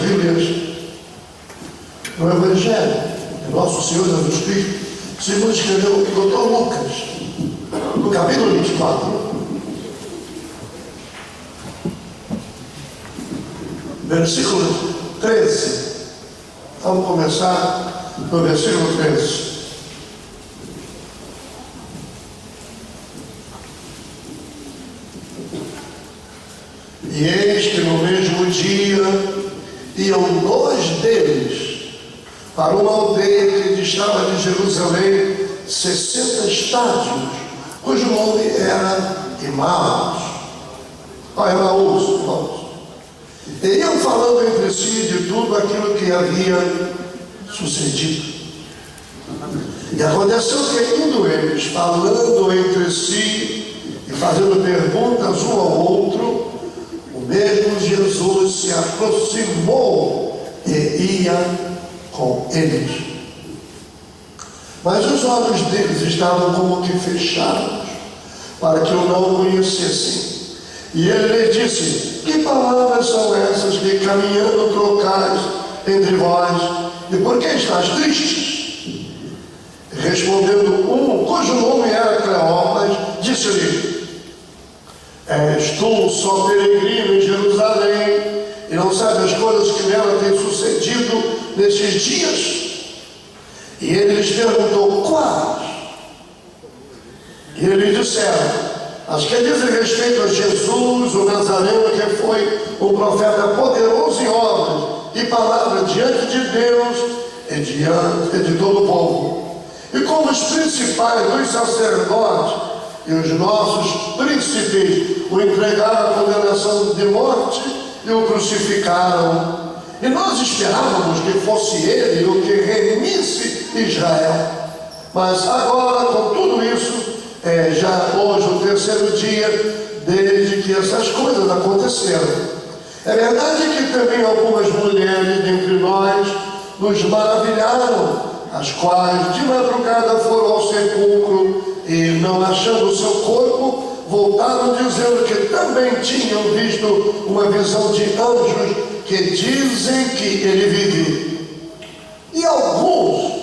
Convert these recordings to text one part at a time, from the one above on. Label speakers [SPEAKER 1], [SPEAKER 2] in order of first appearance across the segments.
[SPEAKER 1] Bíblias no Evangelho de Nosso Senhor Jesus Cristo, segundo escreveu o Dr. Lucas, no capítulo 24, versículo 13. Vamos começar no versículo 13. E eis que no mesmo dia iam 2 deles para uma aldeia que distava de Jerusalém 60 estádios, cujo nome era Emaús. Irmãos. E iam falando entre si de tudo aquilo que havia sucedido. E aconteceu que, indo eles, falando entre si e fazendo perguntas um ao outro, o mesmo Jesus se aproximou e ia com eles. Mas os olhos deles estavam como que fechados, para que o não conhecessem. E ele lhe disse: que palavras são essas que caminhando trocais entre vós? E por que estás tristes? Respondendo um, cujo nome era Cleopas, disse-lhe: és tu só peregrino em Jerusalém, e não sabes as coisas que nela têm sucedido nestes dias? E ele lhes perguntou: quais? E eles disseram: as que dizem respeito a Jesus, o Nazareno, que foi um profeta poderoso em obras e palavra diante de Deus e diante de todo o povo. E como os principais dos sacerdotes e os nossos príncipes o entregaram à condenação de morte e o crucificaram. E nós esperávamos que fosse ele o que remisse Israel. Mas agora, com tudo isso, já hoje o 3º dia desde que essas coisas aconteceram. É verdade que também algumas mulheres dentre nós nos maravilharam, as quais de madrugada foram ao sepulcro e, não achando o seu corpo, voltaram dizendo que também tinham visto uma visão de anjos que dizem que ele vive. E alguns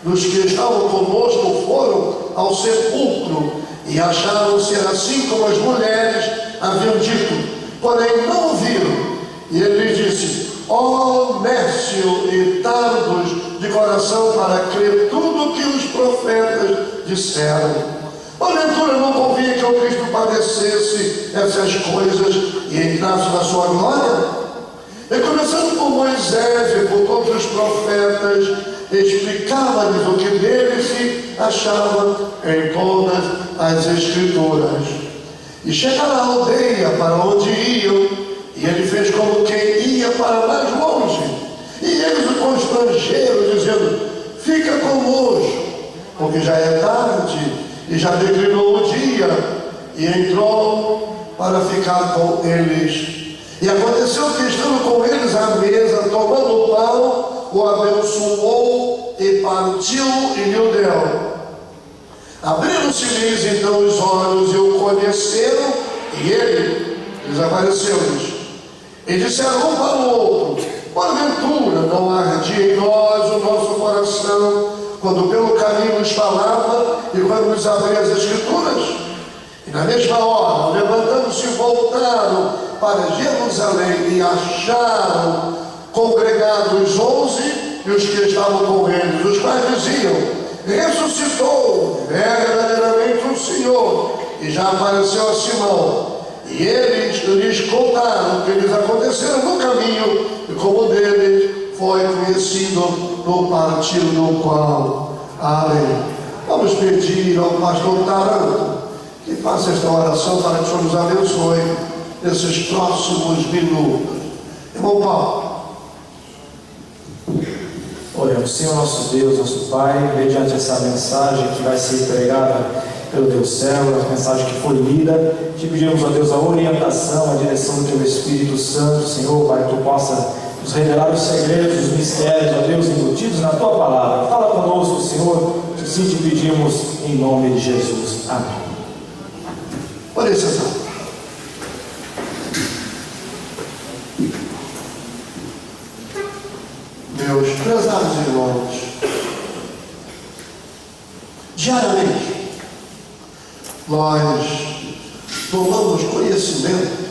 [SPEAKER 1] dos que estavam conosco foram ao sepulcro e acharam ser assim como as mulheres haviam dito, porém não o viram. E ele lhes disse: ó nércio e tardos de coração para crer tudo o que os profetas disseram. Porventura não convinha que o Cristo padecesse essas coisas e entrasse na sua glória? E começando por Moisés e por todos os profetas, explicava-lhes o que dele se achava em todas as Escrituras. E chegaram à aldeia para onde iam, e ele fez como quem ia para mais longe. E eles o constrangeram, dizendo: fica conosco, porque já é tarde e já declinou o dia. E entrou para ficar com eles. E aconteceu que, estando com eles à mesa, tomando o pão, o abençoou e partiu e lhe deu. Abriram-se-lhes então os olhos e o conheceram, e ele desapareceu-lhes. E disseram um para o outro: porventura não ardia em nós o nosso coração, quando pelo caminho nos falava e quando nos abria as Escrituras? E na mesma hora, levantando-se, voltaram para Jerusalém e acharam congregados 11 e os que estavam com eles, os quais diziam: ressuscitou verdadeiramente o Senhor e já apareceu a Simão. E eles lhes contaram o que lhes aconteceram no caminho e como dele foi conhecido no partir do qual. Amém. Vamos pedir ao pastor Taranto que faça esta oração para que o Senhor nos abençoe nesses próximos minutos. Irmão Paulo.
[SPEAKER 2] Oremos. Senhor nosso Deus, nosso Pai, mediante essa mensagem que vai ser pregada pelo Deus céu, a mensagem que foi lida, te pedimos, ó Deus, a orientação, a direção do Teu Espírito Santo, Senhor, para que Tu possa nos revelar os segredos, os mistérios, ó Deus, embutidos na Tua palavra. Fala conosco, Senhor, assim te pedimos em nome de Jesus. Amém.
[SPEAKER 1] Olha isso, Meus prezados irmãos, diariamente nós tomamos conhecimento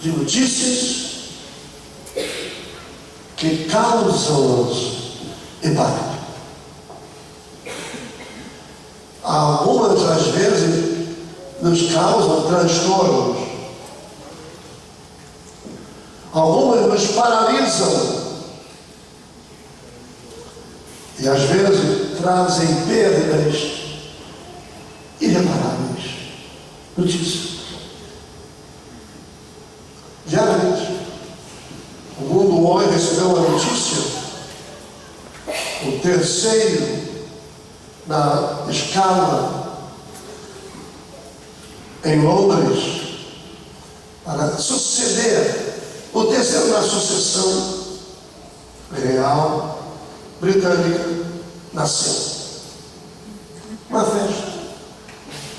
[SPEAKER 1] de notícias que causam-nos impacto. Algumas, às vezes, nos causam transtornos. Algumas nos paralisam. E, às vezes, trazem perdas irreparáveis. Notícias. Diariamente. O mundo hoje recebeu uma notícia. O terceiro na escala em Londres para suceder, o terceiro na sucessão real britânica nasceu. Uma festa.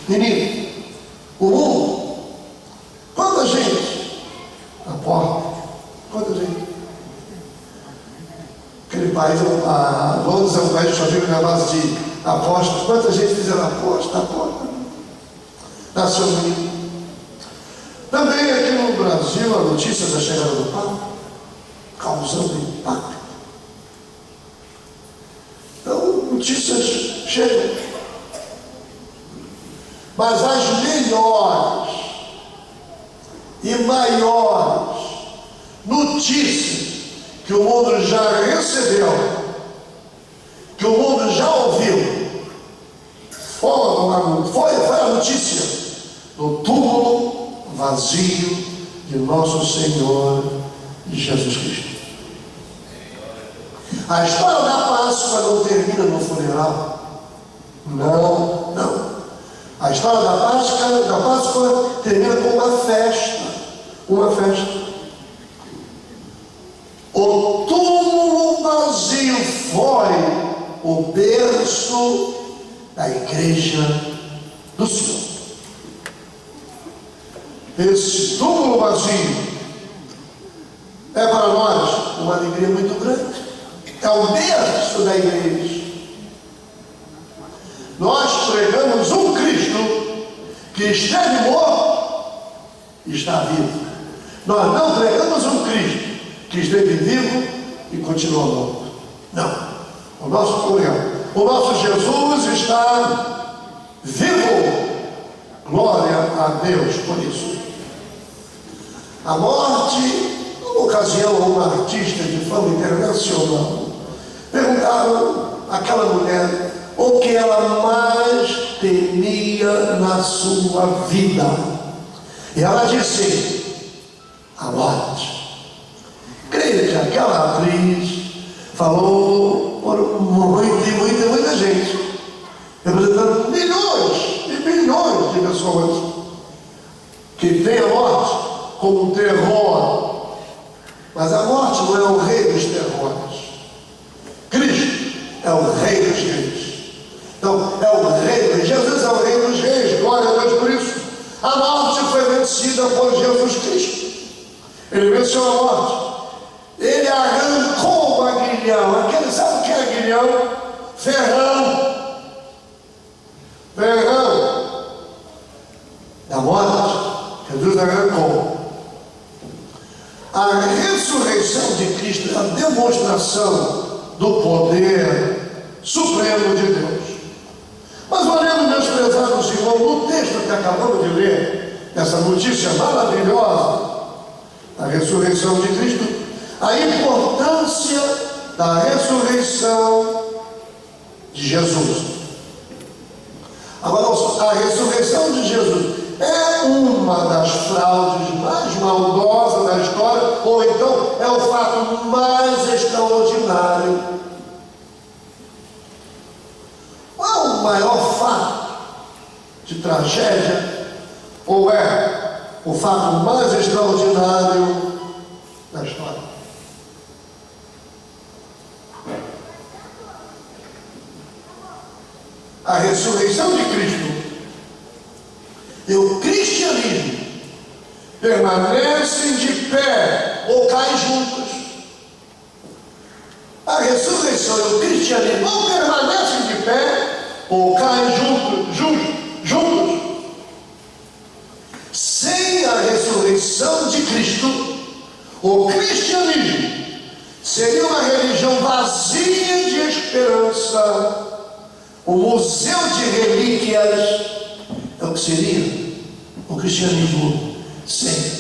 [SPEAKER 1] Menino, o mundo, quanta gente na porta, quanta gente. Aquele país, Londres é um país que só vive na base de apostas. Quanta gente fizeram aposta. Nasceu o menino. Também aqui no Brasil, a notícia da chegada do Papa, causando impacto. Então, notícias chegam. Mas as melhores e maiores notícias que o mundo já recebeu, que o mundo já ouviu, foi a notícia do túmulo vazio de nosso Senhor Jesus Cristo. A história da Páscoa não termina no funeral. Não. A história da Páscoa termina com uma festa. Uma festa. O túmulo vazio foi o berço da igreja do Senhor. Esse túmulo vazio é para nós uma alegria muito grande. É o berço da igreja. Nós pregamos um Cristo que esteve morto e está vivo. Nós não pregamos um Cristo que esteve vivo e continua morto. Não. O nosso Jesus está vivo. Glória a Deus por isso. A morte, numa ocasião, uma artista de fama internacional, perguntaram àquela mulher o que ela mais temia na sua vida. E ela disse: a morte. Creio que aquela atriz falou por muita gente, representando milhões e milhões de pessoas que têm a morte como um terror. Mas a morte não é o rei dos terrores. Cristo é o rei dos reis. Então, é o rei dos reis. Jesus é o rei dos reis. Glória a Deus por isso. A morte foi vencida por Jesus Cristo. Ele venceu a morte. Ele arrancou o aguilhão. Aquele, sabe o que é aguilhão? Ferrão. Da morte, Jesus arrancou. A ressurreição de Cristo é a demonstração do poder supremo de Deus. Mas olhando, meus prezados irmãos, no texto que acabamos de ler, essa notícia maravilhosa da ressurreição de Cristo, a importância da ressurreição de Jesus. Agora, a ressurreição de Jesus é uma das fraudes mais maldosas da história, ou então é o fato mais extraordinário. Qual é o maior fato de tragédia, ou é o fato mais extraordinário da história? A ressurreição de Cristo e o cristianismo permanecem de pé ou caem juntos. A ressurreição e o cristianismo não permanecem de pé ou caem juntos. Sem a ressurreição de Cristo, o cristianismo seria uma religião vazia de esperança, um museu de relíquias. É o que seria o cristianismo sem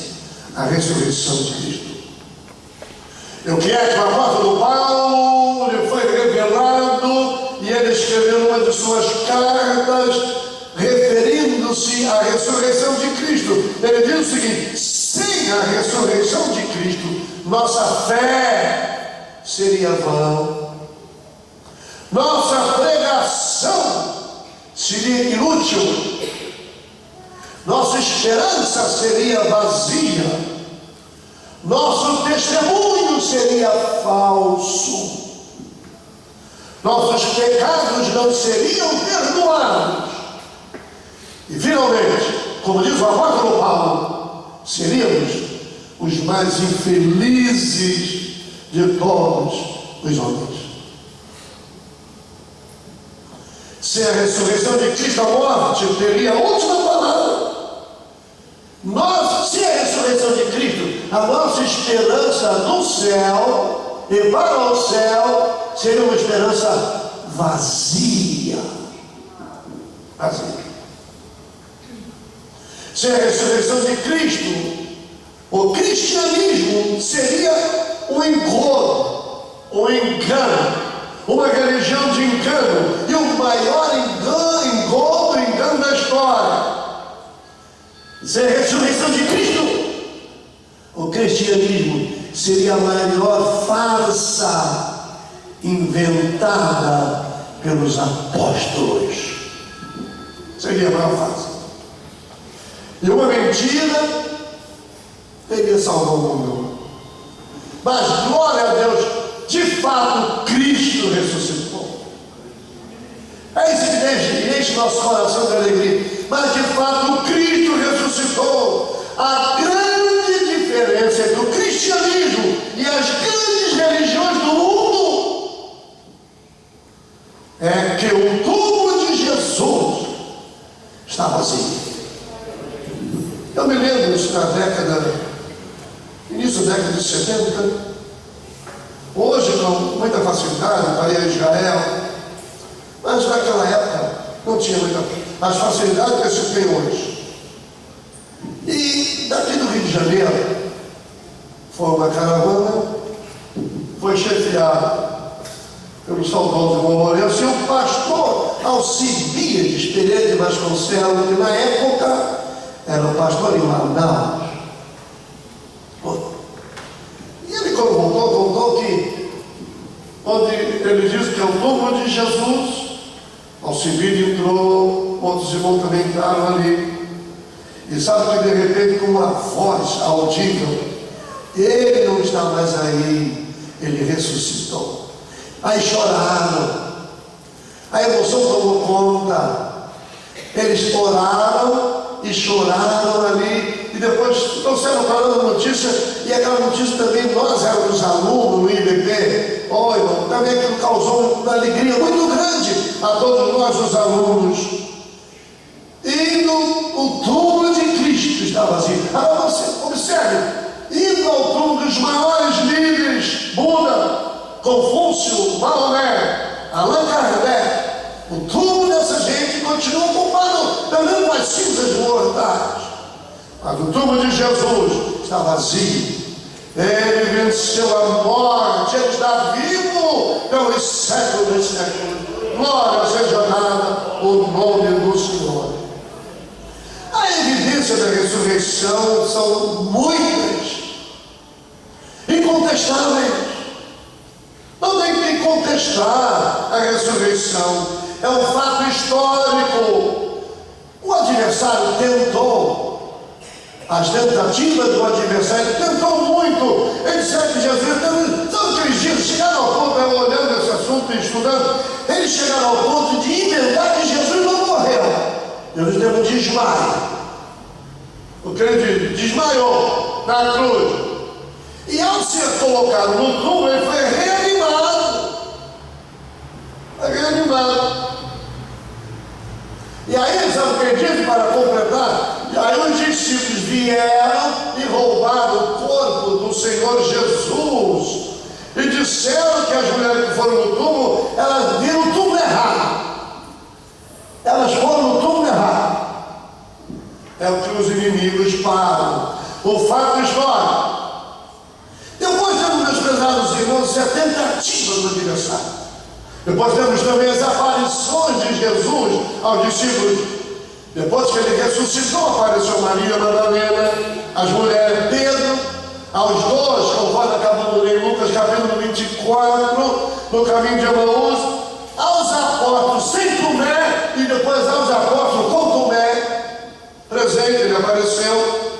[SPEAKER 1] a ressurreição de Cristo. E o que é que o apóstolo Paulo lhe foi revelado, e ele escreveu uma de suas cartas, referindo-se à ressurreição de Cristo. Ele diz o seguinte: sem a ressurreição de Cristo, nossa fé seria vã, nossa pregação seria inútil, nossa esperança seria vazia, nosso testemunho seria falso, nossos pecados não seriam perdoados, e finalmente, como diz o apóstolo Paulo, seríamos os mais infelizes de todos os homens. Sem a ressurreição de Cristo, a morte teria a última palavra. Sem a ressurreição de Cristo, a nossa esperança no céu e para o céu seria uma esperança vazia. Sem a ressurreição de Cristo, o cristianismo seria um engodo, um engano, uma religião de engano, e o maior engano da história. Sem a ressurreição de Cristo, o cristianismo seria a maior farsa inventada pelos apóstolos. Seria a maior farsa. E uma mentira teria salvar o mundo. Mas glória a Deus, de fato Cristo ressuscitou. É isso que enche nosso coração de alegria. Mas de fato Cristo ressuscitou. A grande diferença entre o cristianismo e as grandes religiões do mundo é que o túmulo de Jesus está vazio. Eu me lembro isso início da década de 70, hoje com muita facilidade para ir a Israel, mas naquela época não tinha as facilidades que se tem hoje. E daqui do Rio de Janeiro foi uma caravana, foi chefiada pelo saudoso irmão Lourenço, e o pastor Alcibiades Pereira de Vasconcelos, que na época era o pastor em Manaus. E ele, quando voltou, contou que onde ele disse que é o túmulo de Jesus, Alcibiades entrou, outros irmãos também entraram ali, e sabe que de repente, com uma voz audível, ele não está mais aí, ele ressuscitou. Aí choraram, a emoção tomou conta, eles oraram e choraram ali, e depois trouxeram para a notícia, e aquela notícia também, nós éramos alunos no IBP, irmão, também aquilo causou uma alegria muito grande a todos nós, os alunos. E o túmulo de Cristo está vazio. Agora você observe, indo ao túmulo dos maiores líderes, Buda, Confúcio, Maomé, Allan Kardec, o túmulo dessa gente continua ocupado também com as cinzas mortais. Mas o túmulo de Jesus está vazio. Ele venceu a morte, ele está vivo pelos séculos dos séculos. Glória seja dada o nome do Senhor. A evidência da ressurreição são muitas, incontestáveis. Não tem que contestar a ressurreição. É um fato histórico. O adversário tentou. As tentativas do adversário tentou muito. Ele disse que Jesus, sabe aqueles dias chegaram ao ponto, eu olhando esse assunto e estudando, eles chegaram ao ponto de inventar que Jesus não morreu. Jesus teve um desmaio. Porque ele desmaiou na cruz. E ao ser colocado no túmulo, ele foi reanimado. Senhor Jesus e disseram que as mulheres que foram no túmulo, elas viram o túmulo errado. Elas foram no túmulo errado. É o que os inimigos param. O fato histórico. Depois temos, meus prezados irmãos, a tentativa do adversário. Depois temos também as aparições de Jesus aos discípulos. Depois que ele ressuscitou, apareceu Maria Madalena, as mulheres, Pedro, aos dois, conforme acabamos de ler em Lucas capítulo 24, no caminho de Emaús, aos apóstolos sem Tomé e depois aos apóstolos com Tomé, presente, ele apareceu,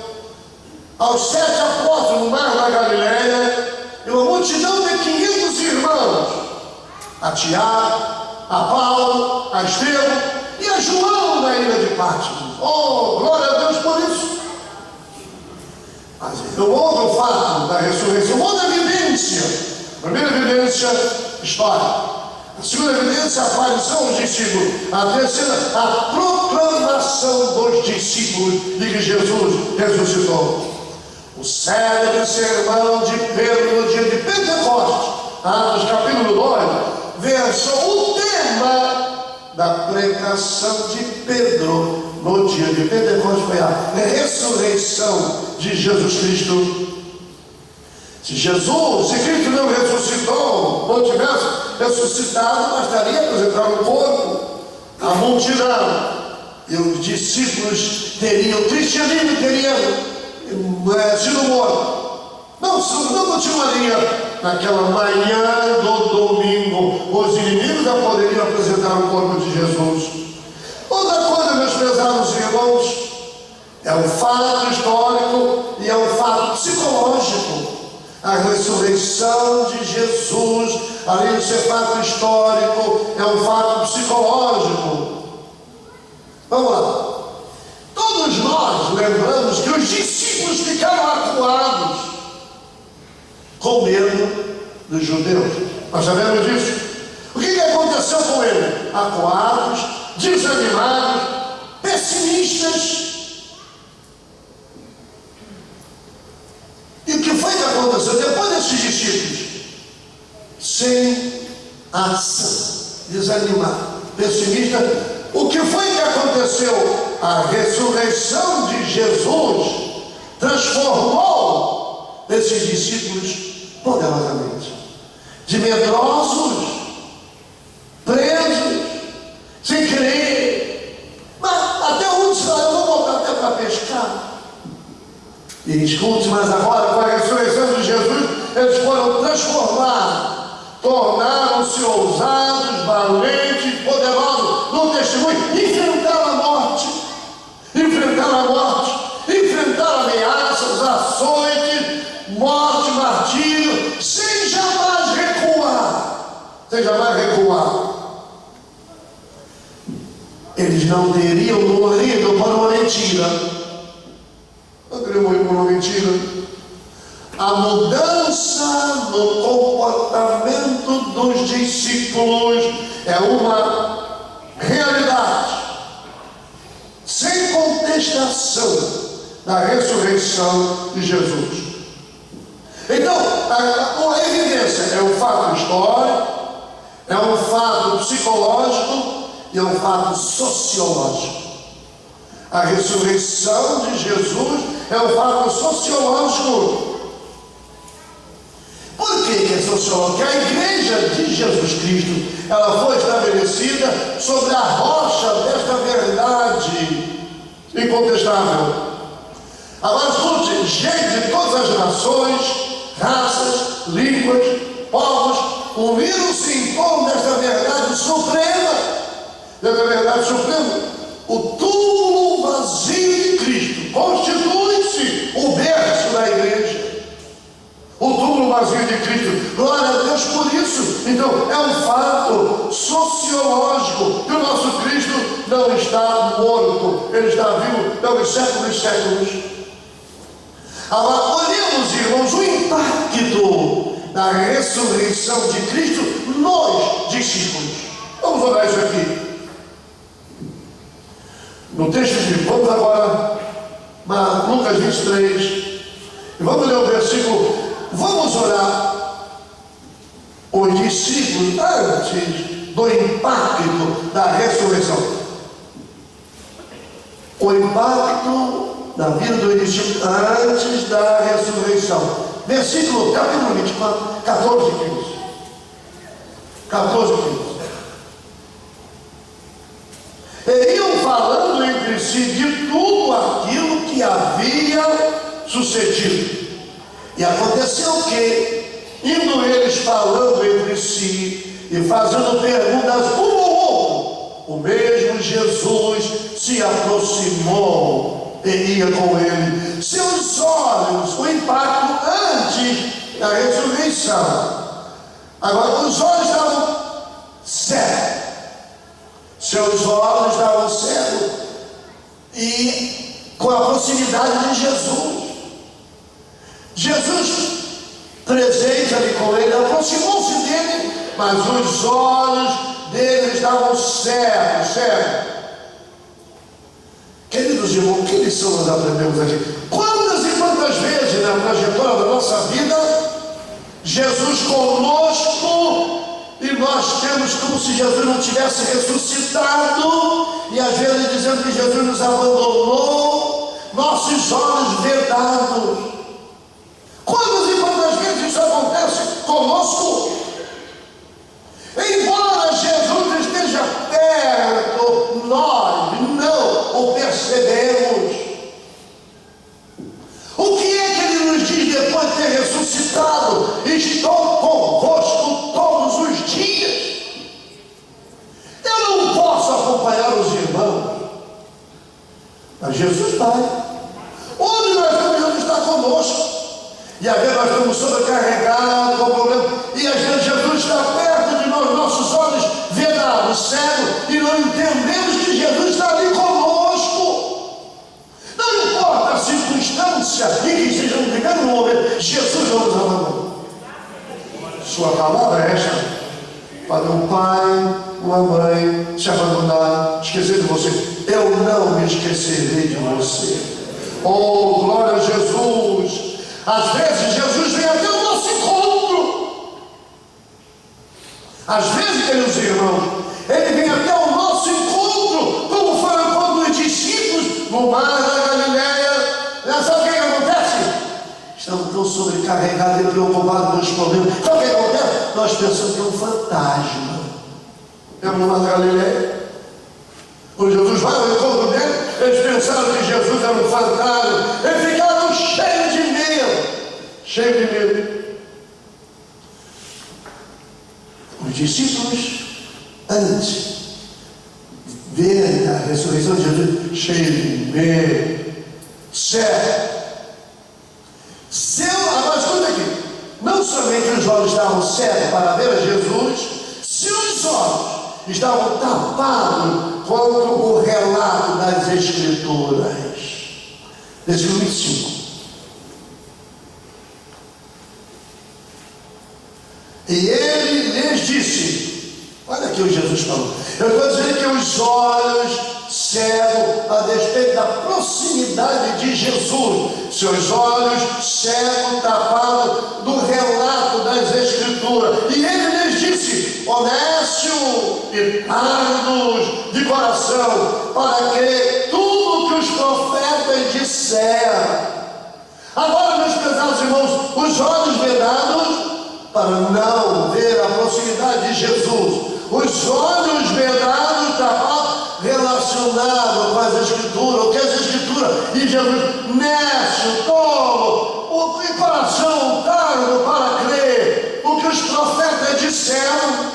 [SPEAKER 1] aos 7 apóstolos no mar da Galileia, e uma multidão de 500 irmãos, a Tiago, a Paulo, a Estevão e a João na ilha de Patmos. Oh, glória a Deus por isso! Mas o outro fato da ressurreição, outra evidência. A primeira evidência, história. A segunda evidência, a aparição dos discípulos. A terceira, a proclamação dos discípulos de que Jesus ressuscitou. O célebre sermão de Pedro no dia de Pentecostes, Atos capítulo 2, versou o tema da pregação de Pedro no dia de Pentecostes, foi a ressurreição de Jesus Cristo. Se Cristo não ressuscitou, não tivesse ressuscitado, bastaria apresentar um corpo à multidão, e os discípulos teriam, o cristianismo teria sido morto. Não continuaria naquela manhã do domingo. Os inimigos já poderiam apresentar o corpo de Jesus. Outra coisa, meus prezados irmãos, é um fato histórico e é um fato psicológico. A ressurreição de Jesus, além de ser fato histórico, é um fato psicológico. Vamos lá. Todos nós lembramos que os discípulos ficaram acuados com medo dos judeus. Nós sabemos disso. O que aconteceu com eles? Acuados, desanimados, pessimistas. E o que foi que aconteceu depois desses discípulos? Sem ação, desanimado, pessimista. O que foi que aconteceu? A ressurreição de Jesus transformou esses discípulos poderosamente, de medrosos, presos, sem crer. Mas até onde eu vou voltar até para pescar. E escute, mas agora com a ressurreição de Jesus, eles foram transformados, tornaram-se ousados, valentes, poderosos no testemunho, enfrentaram a morte, enfrentaram ameaças, açoites, morte, martírio, sem jamais recuar. Eles não teriam morrido por uma mentira. Não teriam morrido por uma mentira. A mudança no comportamento dos discípulos é uma realidade, sem contestação, da ressurreição de Jesus. Então, a evidência é um fato histórico, é um fato psicológico e é um fato sociológico. A ressurreição de Jesus é um fato sociológico. Por que é sociológico? Porque a igreja de Jesus Cristo, ela foi estabelecida sobre a rocha desta verdade incontestável. Agora escute, gente de todas as nações, raças, línguas, povos, uniram-se em torno desta verdade suprema. Dessa verdade suprema, o túmulo vazio de Cristo constitui-se o berço da igreja. O túmulo vazio de Cristo, glória a Deus por isso. Então é um fato sociológico que o nosso Cristo não está morto, ele está vivo pelos séculos e séculos. Agora olhemos, irmãos, o impacto da ressurreição de Cristo nos discípulos. Vamos olhar isso aqui no texto de, vamos agora Lucas 23, e vamos ler o versículo vamos orar. Os discípulos, antes do impacto da ressurreição, o impacto da vida dos discípulos antes da ressurreição. Versículo, capítulo 24, 14 e 15. 14 e 15. E iam falando entre si de tudo aquilo que havia sucedido. E aconteceu que, indo eles falando entre si e fazendo perguntas um ao outro, o mesmo Jesus se aproximou e ia com ele. Seus olhos, o impacto antes da ressurreição. Agora, os olhos estavam cegos. Seus olhos estavam cegos e com a proximidade de Jesus. Jesus, presente ali com ele, aproximou-se dele, mas os olhos dele estavam cegos. Queridos irmãos, que lição nós aprendemos aqui? Quantas e quantas vezes na trajetória da nossa vida, Jesus conosco, e nós temos como se Jesus não tivesse ressuscitado, e às vezes dizendo que Jesus nos abandonou, nossos olhos vedados. Quantas e quantas vezes isso acontece conosco? Embora Jesus esteja perto, nós não o percebemos. O que é que ele nos diz depois de ter ressuscitado? Estou convosco todos os dias. Eu não posso acompanhar os irmãos, mas Jesus vai. Onde nós estamos, Jesus está conosco. E às vezes nós estamos sobrecarregados com o problema, e às vezes Jesus está perto de nós, nossos olhos vedados, cegos, e não entendemos que Jesus está ali conosco. Não importa a circunstância em que estejamos vivendo no momento, Jesus não nos abandona. Sua palavra é esta: para um pai, uma mãe se abandonar, esquecer de você, eu não me esquecerei de você. Oh, glória a Jesus! Às vezes Jesus vem até o nosso encontro. Às vezes, queridos irmãos, ele vem até o nosso encontro, como foi o encontro dos discípulos no mar da Galileia. Sabe o que acontece? Estamos tão sobrecarregados e preocupados com os problemas. Sabe o que acontece? Nós pensamos que é um fantasma. É no mar da Galileia. Quando Jesus vai ao encontro dele, eles pensaram que Jesus era um fantasma. Eles ficaram cheios de medo. Cheios de medo. Os discípulos, antes de verem a ressurreição de Jesus, cheios de medo. Certo. Agora escuta aqui. Não somente os olhos estavam cegos para ver a Jesus, seus olhos estavam tapados contra o relato das Escrituras. Versículo 25. E ele lhes disse, olha aqui o Jesus falou, eu estou dizendo que os olhos cegos, a despeito da proximidade de Jesus, seus olhos cegos, tapados do relato das Escrituras. E ele lhes disse, honestos e tardos de coração, para que tudo que os profetas disseram. Agora, meus prezados irmãos, os olhos vedados para não ver a proximidade de Jesus, os olhos vedados, tapados, relacionados com as Escrituras, o que as Escrituras, e Jesus, nécio, tolo, o coração tardo para crer, o que os profetas disseram.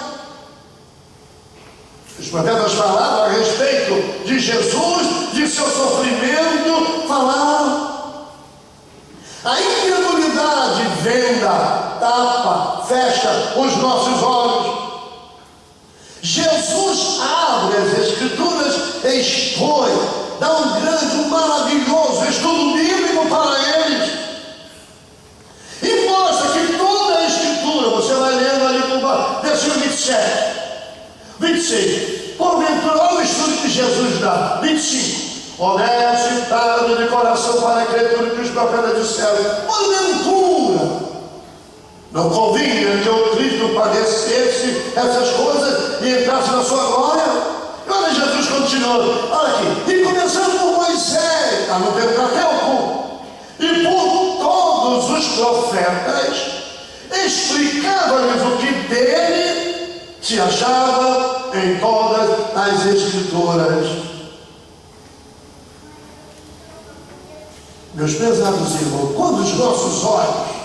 [SPEAKER 1] Os profetas falaram a respeito de Jesus, de seu sofrimento, falaram. A incredulidade venda, tapa, fecha os nossos olhos. Jesus abre as Escrituras, expõe, dá um grande, um maravilhoso estudo bíblico para eles. E mostra que toda a Escritura, você vai lendo ali no versículo 27, 26, porventura, olha o estudo que Jesus dá, 25. Honesto e tardo de coração para crer tudo que os profetas disseram. Porventura, Não convinha que o Cristo padecesse essas coisas e entrasse na sua glória. E olha Jesus continuando, olha aqui, e começando por Moisés, está no Pentateuco, e por todos os profetas, explicava-lhes o que dele se achava em todas as Escrituras. Meus pesados irmãos, quando os nossos olhos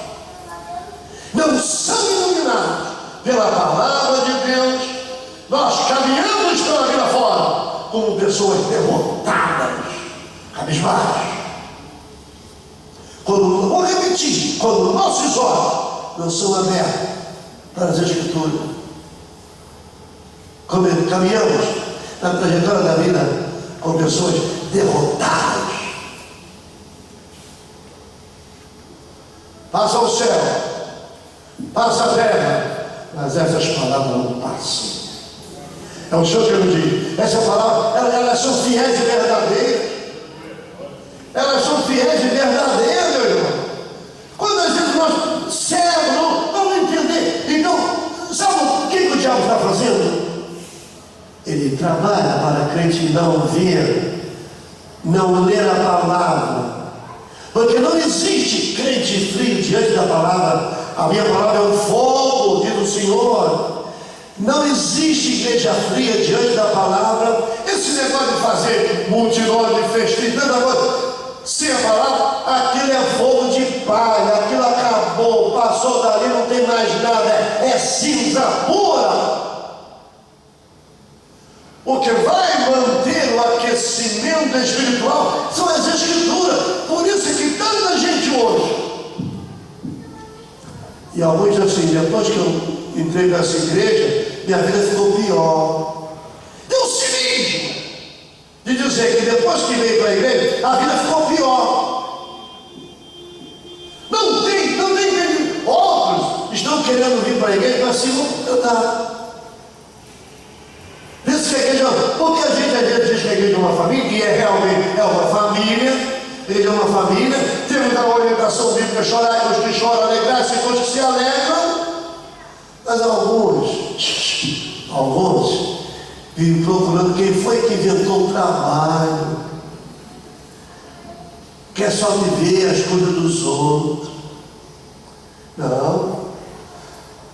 [SPEAKER 1] não são iluminados pela palavra de Deus, nós caminhamos pela vida fora como pessoas derrotadas, cabisbaixas. Vou repetir, quando nossos olhos não são abertos para as Escrituras, caminhamos na trajetória da vida com pessoas derrotadas. Passa o céu, passa a terra, mas essas palavras não passam. É o Senhor que eu digo. Essa palavra, elas são fiéis e verdadeiras. Elas são fiéis e verdadeiras, meu irmão. Quando às vezes nós cegos não entender. Então, sabe o que o diabo está fazendo? Ele trabalha para a crente não ver, não ler a palavra. Porque não existe crente frio diante da palavra. A minha palavra é um fogo, diz o Senhor. Não existe igreja fria diante da palavra. Esse negócio de fazer multidões de festim, tanta coisa, sem a palavra, aquilo é fogo de palha, aquilo acabou, passou dali, não tem mais nada, é cinza pura. O que vai manter o aquecimento espiritual são as Escrituras. Por isso é que tanta gente hoje, e alguns assim, depois que eu entrei nessa igreja, minha vida ficou pior. Deu cinismo de dizer que depois que veio para a igreja, a vida ficou pior. Não tem. Outros estão querendo vir para a igreja para se movimentar. Porque a gente às vezes diz que a igreja é uma família, e realmente uma família, a igreja é uma família, temos a orientação bíblica, chorar com os que choram, alegrar-se com os que se alegram, mas alguns vivem procurando quem foi que inventou o trabalho, quer só viver as coisas dos outros. Não.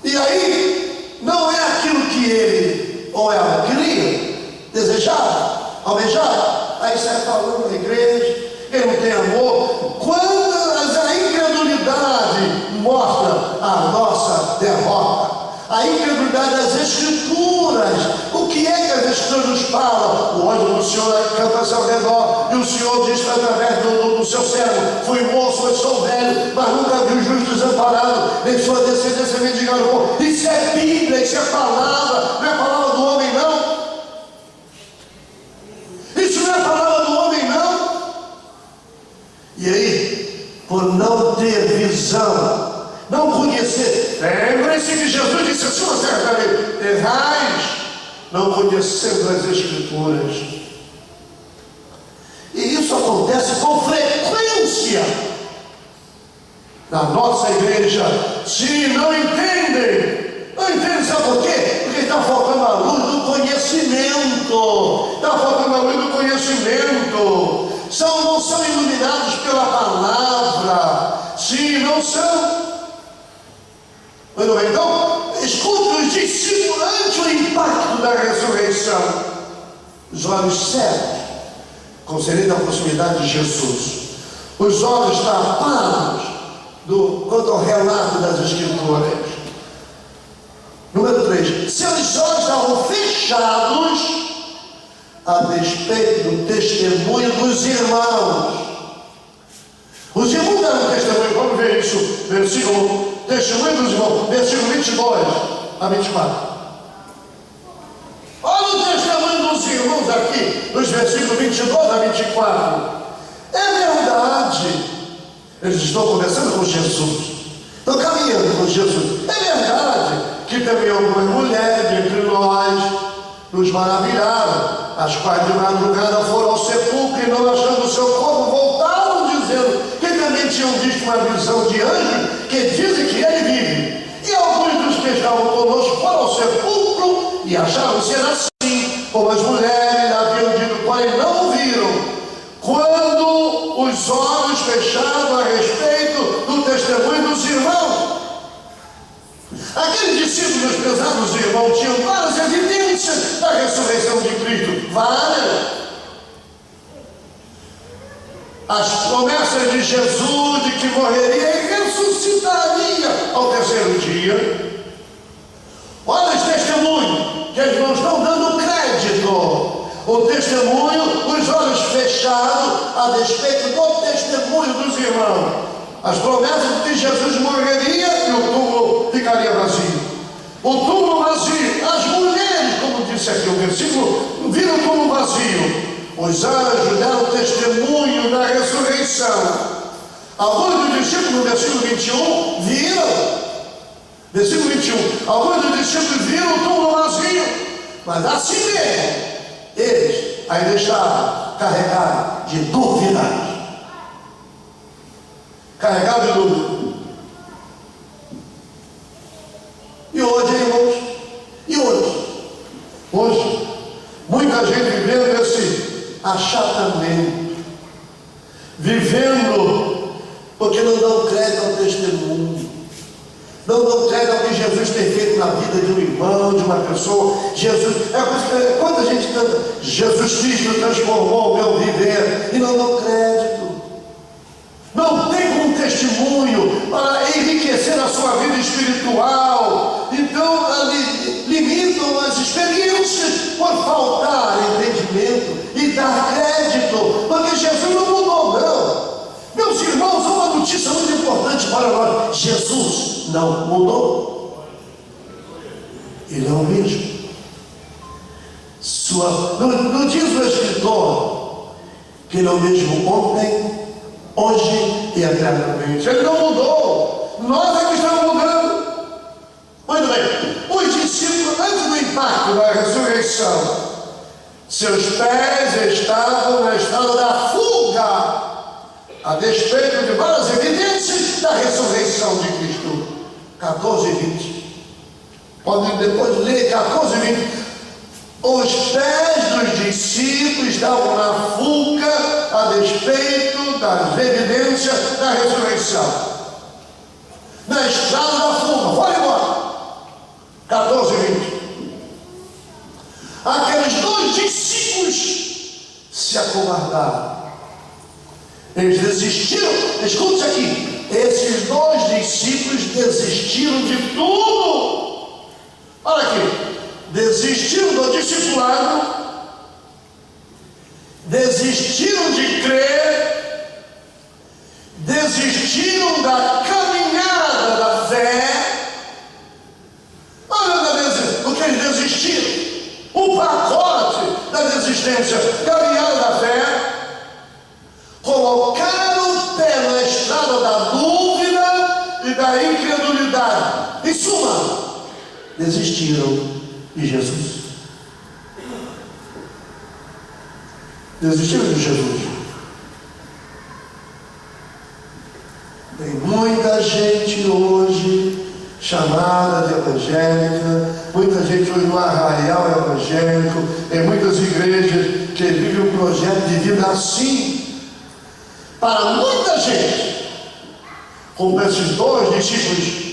[SPEAKER 1] E aí, não é aquilo que ele ou ela queria, desejava, almejava, aí sai falando na igreja, ele não tem amor. Quando a incredulidade mostra a nossa derrota, a incredulidade das Escrituras. O que é que as Escrituras nos falam? O anjo do Senhor acampa-se ao redor, e o Senhor diz através do seu servo: fui moço, mas sou velho, mas nunca vi o justo desamparado, nem sua descendência mendigando o pão. Isso é Bíblia, isso é palavra, não é palavra do homem, não. Isso não é palavra do homem, não. E aí, por não ter visão, não conhecer, lembre-se que Jesus disse assim uma certa vez: errais, não conhecendo as Escrituras. E isso acontece com frequência na nossa igreja. Se não entendem, sabe por quê? Porque está faltando a luz do conhecimento. Está faltando a luz do conhecimento. Não são iluminados pela palavra. Sim, não são. Então, escuta os discípulos ante o impacto da ressurreição. Os olhos cegos, conselheiro da proximidade de Jesus. Os olhos tapados quanto ao relato das Escrituras. Número 3. Seus olhos estavam fechados a despeito do testemunho dos irmãos. Os irmãos deram testemunho, vamos ver isso, versículo, testemunho dos irmãos, versículo 22 a 24. Olha o testemunho dos irmãos aqui, nos versículos 22 a 24. É verdade, eles estão conversando com Jesus, estão caminhando com Jesus. É verdade que também algumas mulheres entre nós nos maravilharam, as quais de madrugada foram ao sepulcro e, não achando o seu corpo, voltaram dizendo que também tinham visto uma visão de anjo que dizem que ele vive. achavam ser assim, como as mulheres haviam dito, porém não viram. Quando os olhos fechados a respeito do testemunho dos irmãos, aqueles discípulos pesados irmãos tinham várias evidências da ressurreição de Cristo, várias. As promessas de Jesus de que morreria e ressuscitaria ao terceiro dia. Olha os testemunhos, que eles não estão dando crédito. O testemunho, os olhos fechados a despeito do testemunho dos irmãos. As promessas de que Jesus morreria e o túmulo ficaria vazio. O túmulo vazio. As mulheres, como disse aqui o versículo, viram o túmulo vazio. Os anjos deram testemunho da ressurreição. Alguns dos discípulos, no versículo 21, viram. Versículo 21. Alguns dos discípulos viram o túmulo vazio. Mas assim mesmo, eles ainda estavam carregados de dúvidas. Carregados de dúvidas. E hoje, irmãos? E hoje? Hoje, muita gente vivendo esse achatamento, vivendo porque não dão crédito ao testemunho, não dão crédito ao que Jesus tem feito na vida de um irmão, de uma pessoa. Jesus, quando a gente canta, Jesus Cristo transformou o meu viver, e não dão crédito, não tem como testemunho para enriquecer a sua vida espiritual. Então limitam as experiências por faltar entendimento e dar crédito, porque Jesus não mudou, não. Meus irmãos, uma notícia muito importante para nós: Jesus não mudou, Ele é o mesmo. Não diz o escritor que Ele é o mesmo ontem, hoje e eternamente. Ele não mudou, nós é que estamos mudando. Muito bem, os discípulos, antes do impacto da ressurreição, seus pés estavam na estrada da fuga, a despeito de várias evidências da ressurreição de Cristo. 14 e 20. Podem depois ler 14 e 20. Os pés dos discípulos estavam na fuga a despeito das evidências da ressurreição. Na estrada da fuga, vai embora. 14 e 20. Aqueles dois discípulos se acovardaram. Eles desistiram. Escute aqui. Esses dois discípulos desistiram de tudo. Olha aqui. Desistiram do discipulado, desistiram de crer, desistiram da caminhada da fé. Olha o que eles desistiram. O pacote da desistência, caminhada da fé, colocaram o pé na estrada da dúvida e da incredulidade. Em suma, desistiram de Jesus. Desistiram de Jesus. Tem muita gente hoje chamada de evangélica, muita gente hoje no arraial evangélico, tem muitas igrejas que vivem um projeto de vida assim. Para muita gente, como esses dois discípulos,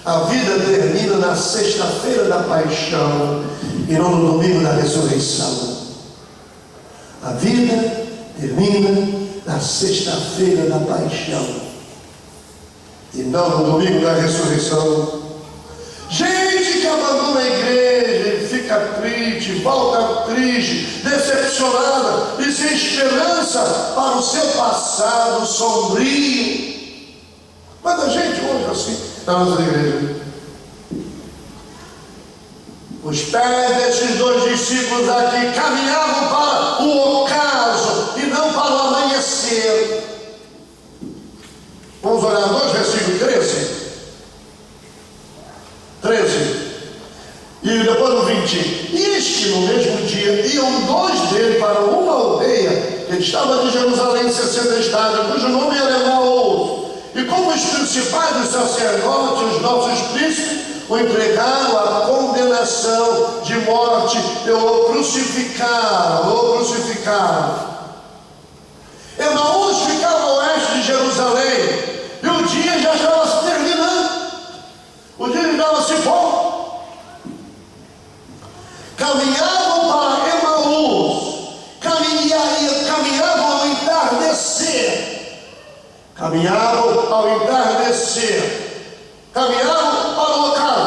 [SPEAKER 1] a vida termina na sexta-feira da paixão e não no domingo da ressurreição. A vida termina na sexta-feira da paixão e não no domingo da ressurreição. Gente que abandona a igreja e fica triste, volta triste, decepcionada e sem esperança para o seu passado sombrio. Quanta gente hoje assim na nossa igreja. Os pés desses dois discípulos aqui caminhavam para o ocaso e não para o amanhecer. Vamos olhar dois versículos 13. E depois no 20. E eis que no mesmo dia iam dois dele para uma aldeia que estava de Jerusalém 60 estádios, cujo nome era Emaús. E como os principais dos sacerdotes, os nossos príncipes, o entregaram à condenação de morte, eu o crucificaram, Emaús ficava a oeste de Jerusalém, e o dia já estava se terminando, o dia estava se pondo. Caminhavam para Emaús, caminhavam ao entardecer, caminhavam para o local.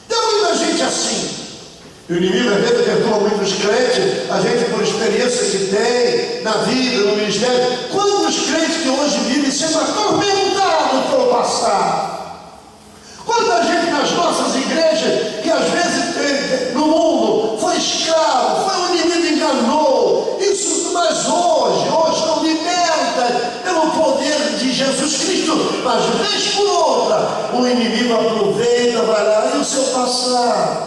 [SPEAKER 1] Tem muita gente assim. E o inimigo às vezes perturba muitos crentes, a gente por experiência que tem na vida, no ministério. Quantos crentes que hoje vivem sendo atormentados pelo passado? Quanta gente nas nossas igrejas que às vezes no mundo foi escravo, foi o inimigo enganou, isso, mas hoje não liberta pelo poder de Jesus Cristo, mas vez por outra o inimigo aproveita, vai lá e o seu passado.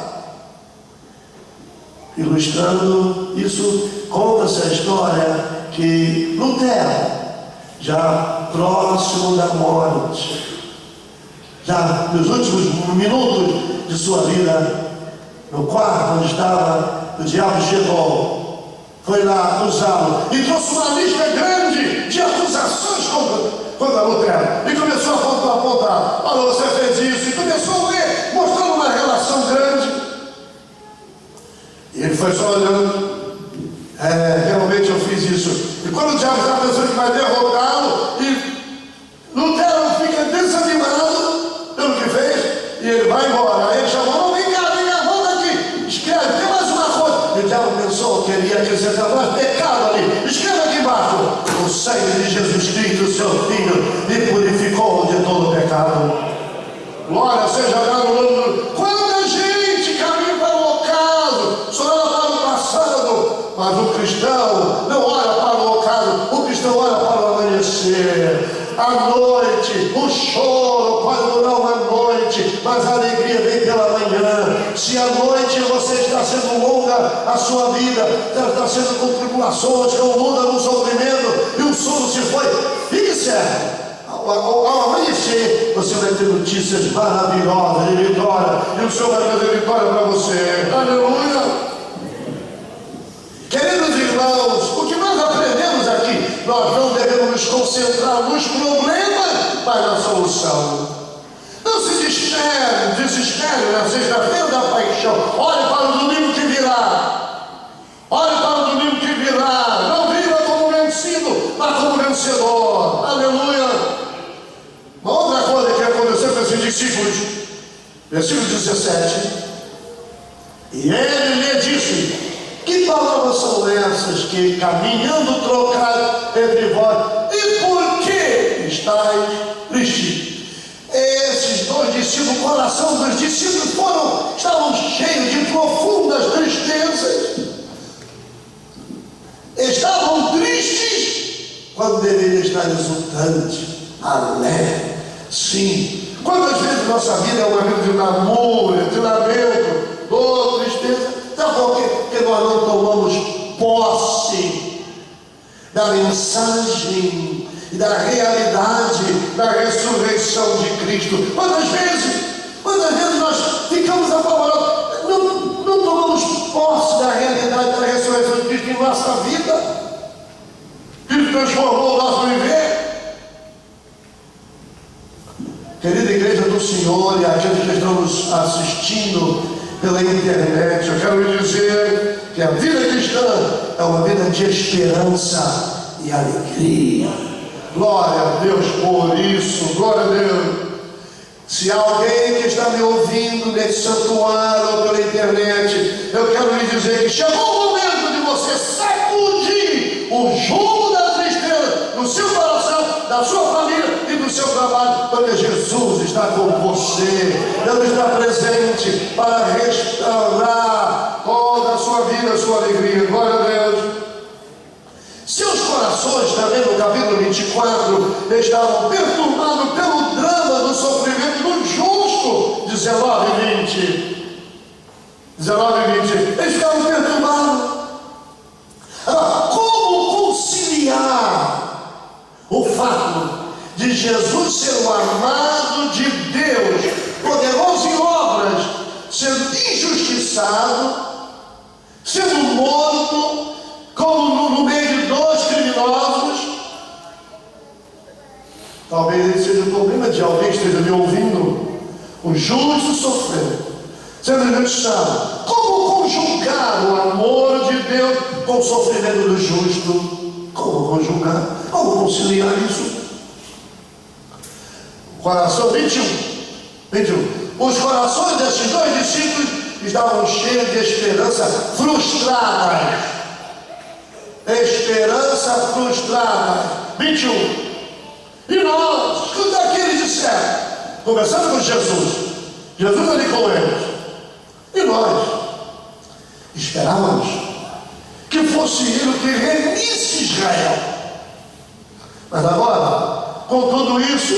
[SPEAKER 1] Ilustrando isso, conta-se a história que Lutero, já próximo da morte, já nos últimos minutos de sua vida, no quarto onde estava, o diabo chegou, foi lá acusá-lo e trouxe uma lista grande de acusações contra Lutero, e começou a apontar, olha, você fez isso, e começou a ler, mostrando uma relação grande. E ele foi só olhando, realmente eu fiz isso. E quando o diabo está pensando que vai derrotá-lo, e Lutero fica desanimado pelo que fez, e ele vai embora. Aí ele chamou, não, vem cá, volta aqui, escreve, tem mais uma coisa. E o diabo pensou que ele ia acrescentar mais pecado ali, escreve aqui embaixo: o sangue de Jesus Cristo, seu Filho, me purificou de todo pecado. Glória seja dada no nome. Quanta gente caminha para o ocaso, só olha para o passado, mas o cristão não olha para o ocaso, o cristão olha para o amanhecer. A noite, o choro pode durar uma noite, mas a alegria vem pela manhã. Se a noite você está sendo longa, a sua vida está sendo com tribulações, com luta, com sofrimento, e o sono se foi, fique certo. Ao amanhecer, você vai ter notícias maravilhosas de vitória, e o Senhor vai fazer vitória para você. Aleluia! Queridos irmãos, o que nós aprendemos aqui, nós não devemos nos concentrar nos problemas, mas na solução. Não se desespere na sexta-feira da paixão. Olhe para o domingo que virá. Olhe para o domingo que virá. Não viva como vencido, mas como vencedor. Aleluia! Uma outra coisa que aconteceu com esses discípulos, versículo 17: e ele lhe disse: que palavras são essas que caminhando trocar entre vós? E por que estáis tristes? Esses dois discípulos, o coração dos discípulos estavam cheios de profundas tristezas. Estavam tristes quando deveriam estar exultantes, alegre. Sim. Quantas vezes nossa vida é uma vida de namoro, de lamento, dor, tristeza? Sabe por quê? Porque nós não tomamos posse da mensagem e da realidade da ressurreição de Cristo. Quantas vezes nós ficamos apavorados, não tomamos posse da realidade da ressurreição de Cristo em nossa vida? Cristo transformou o nosso viver. Querida igreja do Senhor e aqueles que estão nos assistindo pela internet, eu quero lhe dizer que a vida cristã é uma vida de esperança e alegria. Glória a Deus por isso, glória a Deus. Se há alguém que está me ouvindo nesse santuário ou pela internet, eu quero lhe dizer que chegou o momento de você sacudir o jugo da tristeza do seu coração, da sua família e do seu trabalho, porque Jesus está com você. Ele está presente para restaurar toda a sua vida, a sua alegria. Glória a Deus. Seus corações, também no capítulo 24, estavam perturbados pelo drama do sofrimento do justo. 19 e 20. Eles ficavam perturbados. Como conciliar o fato de Jesus ser o amado de Deus, poderoso e injustiçado, sendo morto, como no meio de dois criminosos. Talvez esse seja o problema de alguém que esteja me ouvindo. O justo sofrendo, sendo injustiçado. Como conjugar o amor de Deus com o sofrimento do justo? Como conjugar? Como conciliar isso? Coração 21. Os corações desses dois discípulos estavam cheios de esperança frustrada. Esperança frustrada. 21. E nós, escuta aqui, eles disseram, conversando com Jesus ali com eles, e nós esperávamos que fosse ele que remisse Israel. Mas agora, com tudo isso,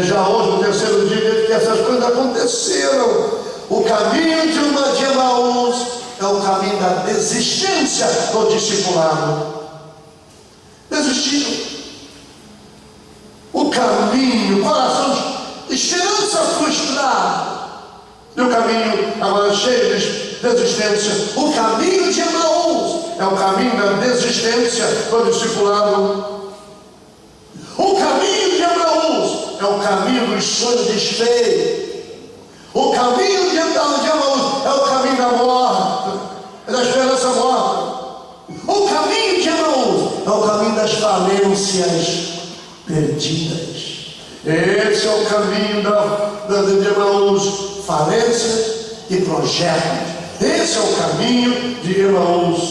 [SPEAKER 1] já hoje, no terceiro dia, que essas coisas aconteceram. O caminho de Emaús é o caminho da desistência do discipulado. Desistiram. O caminho, coração, esperança frustrada. E o caminho agora cheio de desistência. O caminho de Emaús é o caminho da desistência do discipulado. O caminho de Emaús é o caminho dos sonhos desfeitos. O caminho de Emaús é o caminho da morte, da esperança morta. O caminho de Emaús é o caminho das falências perdidas. Esse é o caminho de Emaús, falências e projetos. Esse é o caminho de Emaús.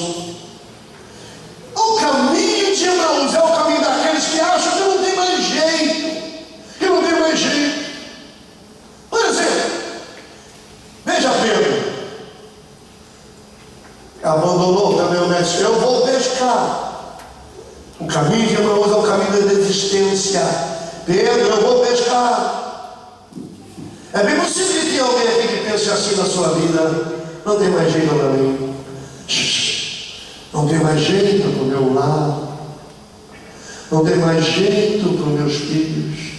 [SPEAKER 1] O caminho de Emaús é o caminho daqueles que acham que não tem mais jeito. Por exemplo, veja Pedro. Abandonou também o mestre. Eu vou pescar. O caminho de Emaús é o caminho da desistência. Pedro, eu vou pescar. É bem possível que tenha alguém aqui que pense assim na sua vida. Não tem mais jeito para mim. Não tem mais jeito para o meu lar. Não tem mais jeito para os meus filhos.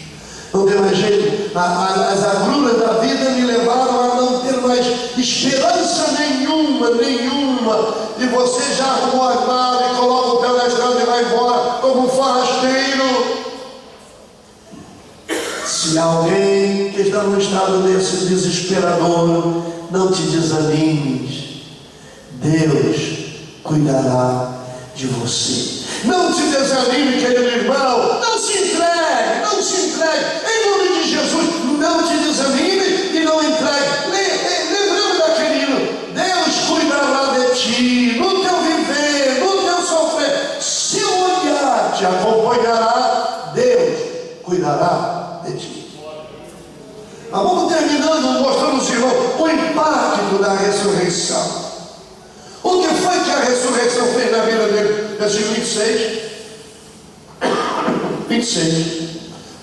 [SPEAKER 1] Não tem mais jeito. As agruras da vida me levaram a não ter mais esperança nenhuma. E você já arrumou as malas e coloca o pé na estrada e vai embora como um forrasteiro. Se alguém que está num estado desse desesperador, não te desanimes. Deus cuidará de você. Não se desanime, querido irmão. Não se entregue. Em nome de Jesus, não te desanime e não entregue. Lembrando daquele hino, Deus cuidará de ti, no teu viver, no teu sofrer. Seu olhar te acompanhará. Deus cuidará de ti. Mas vamos terminando mostrando aos irmãos o impacto da ressurreição. O que foi que a ressurreição fez na vida dele? Versículo 26.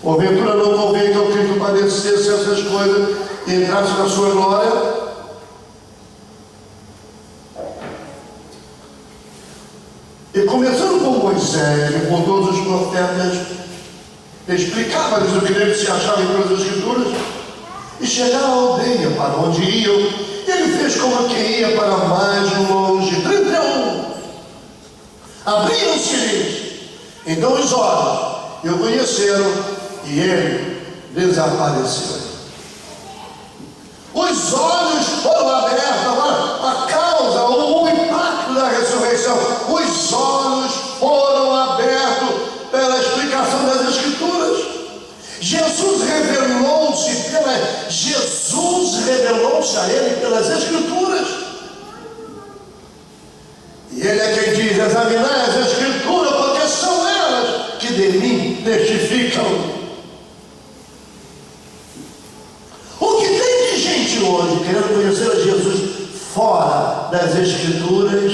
[SPEAKER 1] Porventura não convém que o Cristo padecesse essas coisas e entrasse na sua glória. E começando com Moisés e com todos os profetas, explicava-lhes o que dele se achava em todas as escrituras, e chegaram à aldeia para onde iam. Ele fez como quem ia para mais longe. 31. Abriram-se-lhes então os olhos, e o conheceram, e ele desapareceu. Os olhos foram abertos. Agora, a causa, o impacto da ressurreição. Os olhos foram abertos pela explicação das Escrituras. Jesus revelou-se a ele pelas Escrituras. E ele é quem diz: examinai as Escrituras, porque são elas que de mim testificam. O que tem de gente hoje querendo conhecer a Jesus fora das Escrituras?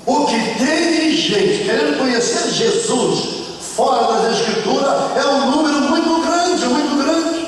[SPEAKER 1] O que tem de gente querendo conhecer Jesus fora das Escrituras é um número muito grande, muito grande.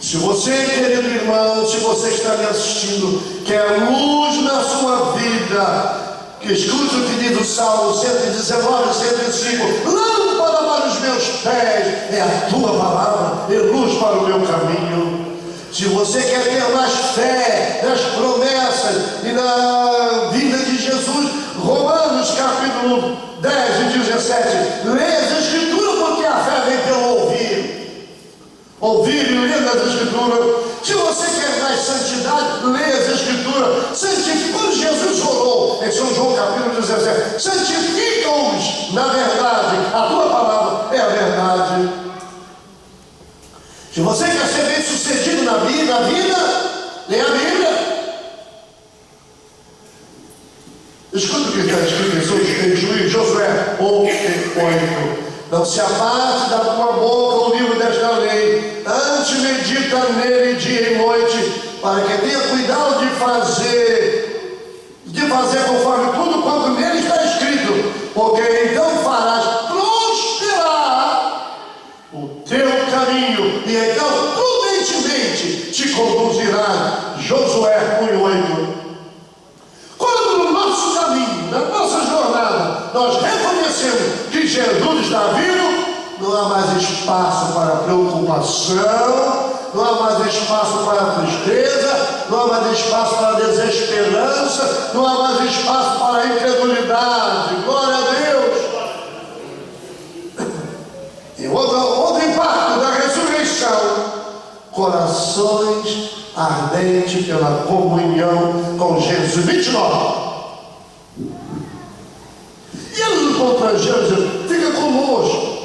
[SPEAKER 1] Se você, querido irmão, se você está me assistindo, quer luz na sua vida, que escute o que diz o Salmo 119, 105: lâmpada para os meus pés é a tua palavra e luz para o meu caminho. Se você quer ter mais fé nas promessas e na vida de Jesus, Romanos capítulo 10 e 17, leia as Escrituras, porque a fé vem pelo ouvir. Ouvir e ler as Escrituras. Se você quer mais santidade, leia as Escrituras. Santifica-os, Jesus orou em São João capítulo 17. Santifica-os na verdade. A tua palavra é a verdade. Se você quer ser bem sucedido na vida, leia a Bíblia. Escuta o que está escrito em Josué 1 e 8. Não se aparte da tua boca o livro desta lei, antes medita nele dia e noite, para que tenha cuidado de fazer conforme tudo quanto nele está escrito, porque então farás prosperar o teu caminho, e então prudentemente te conduzirá. Josué 1 e 8. Quando no nosso caminho, na nossa jornada, nós reconhecemos que Jesus está vindo, não há mais espaço para preocupação, não há mais espaço para tristeza, não há mais espaço para desesperança, não há mais espaço para incredulidade. Glória a Deus! E outro impacto da ressurreição: corações ardentes pela comunhão com Jesus. 29. E ele nos constrangeu, dizendo: fica conosco,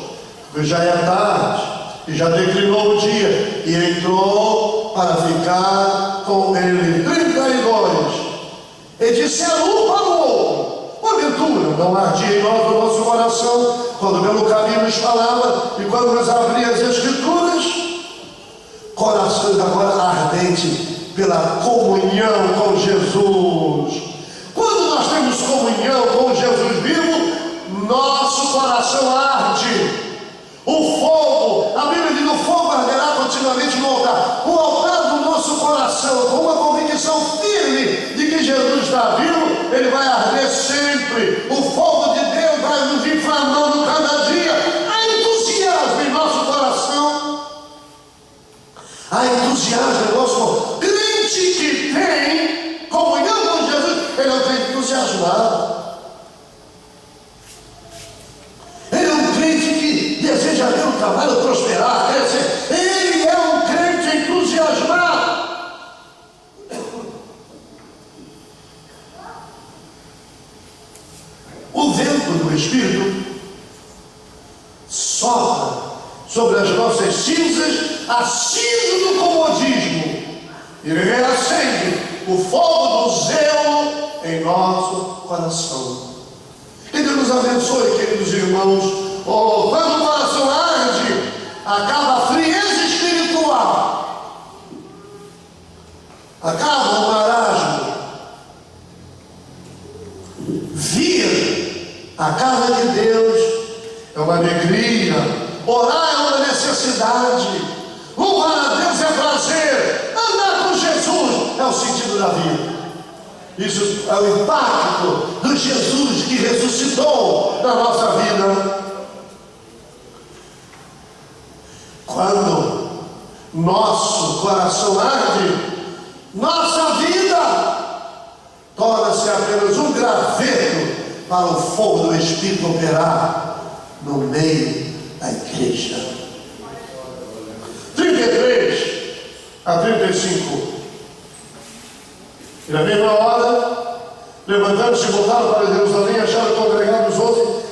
[SPEAKER 1] porque já é tarde, e já declinou o dia. E entrou para ficar com ele 32. E disseram um para o outro: porventura não ardia em nós o nosso coração, quando pelo caminho nos falava, e quando nos abria as Escrituras? Corações agora ardentes pela comunhão com Jesus. Quando nós temos comunhão com Jesus vivo, nosso coração arde. O fogo, a Bíblia diz: o fogo arderá continuamente no altar. O altar do nosso coração, com uma convicção firme de que Jesus está vivo, ele vai arder sempre. O fogo de Deus vai nos inflamando cada dia. Há entusiasmo em nosso coração. Há entusiasmo em nosso coração. Crente que tem comunhão com Jesus, ele é um crente entusiasmado. Ele é um crente que deseja ver o trabalho prosperar, crescer. Ele é um crente entusiasmado. O vento do Espírito sopra sobre as nossas cinzas, a cinza do comodismo, e reacende o fogo do zelo em nosso coração. Que Deus nos abençoe, queridos irmãos. Quando o coração arde, acaba a frieza espiritual, acaba o marasmo. Vir à casa de Deus é uma alegria. Orar é uma necessidade. Louvar a Deus é prazer. Andar com Jesus é o sentido da vida. Isso é o impacto do Jesus que ressuscitou na nossa vida. Quando nosso coração arde, nossa vida torna-se apenas um graveto para o fogo do Espírito operar no meio da igreja. 33 a 35. E na mesma hora, levantando-se e voltaram para Jerusalém, acharam congregados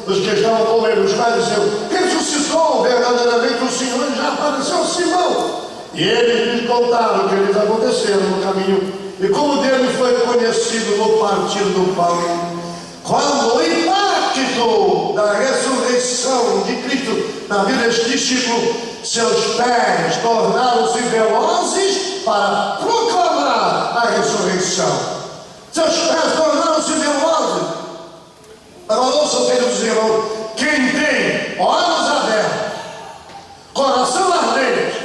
[SPEAKER 1] os que estavam com ele. Os pais diziam: ressuscitou verdadeiramente o Senhor, e já apareceu Simão. E eles lhes contaram o que lhes aconteceram no caminho, e como dele foi conhecido no partir do pão. Quando o impacto da ressurreição de Cristo na vida deste discípulo, seus pés tornaram-se velozes para proclamar a ressurreição. Seus pés tornaram-se velozes. Agora ouçam, queridos irmãos: quem tem olhos abertos, coração ardente,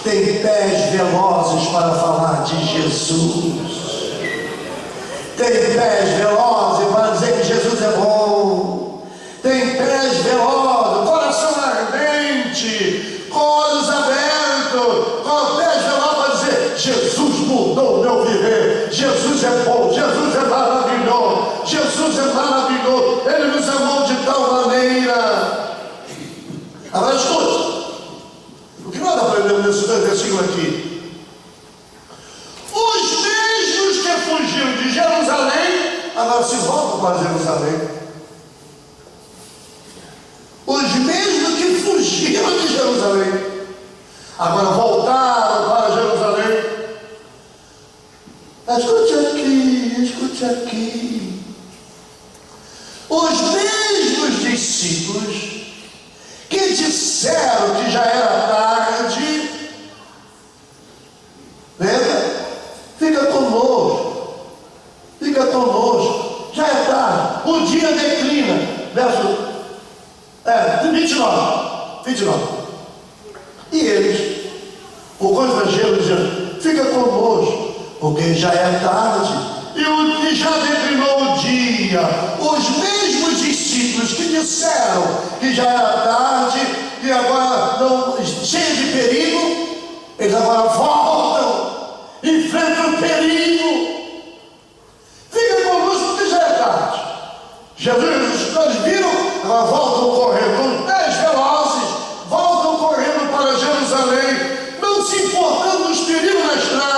[SPEAKER 1] tem pés velozes para falar de Jesus. Tem pés velozes para dizer que Jesus é bom. Tem pés velozes, coração ardente, com olhos abertos, com olha esse versículo aqui. Os mesmos que fugiram de Jerusalém, agora se voltam para Jerusalém. Os mesmos que fugiram de Jerusalém, agora voltaram para Jerusalém. Escute aqui. Os mesmos discípulos que disseram que já era tarde, lembra? Fica conosco, já é tarde, o dia declina. Verso 29. E eles, o constrangê-lo, dizendo: fica conosco, porque já é tarde e já declinou o dia. Os mesmos discípulos que disseram que já era tarde e agora cheio de perigo, eles agora voltam, enfrentam o perigo. Fica conosco porque já é tarde. Jesus, nós viram, agora voltam correndo, 10 velozes, voltam correndo para Jerusalém, não se importando dos perigos na estrada.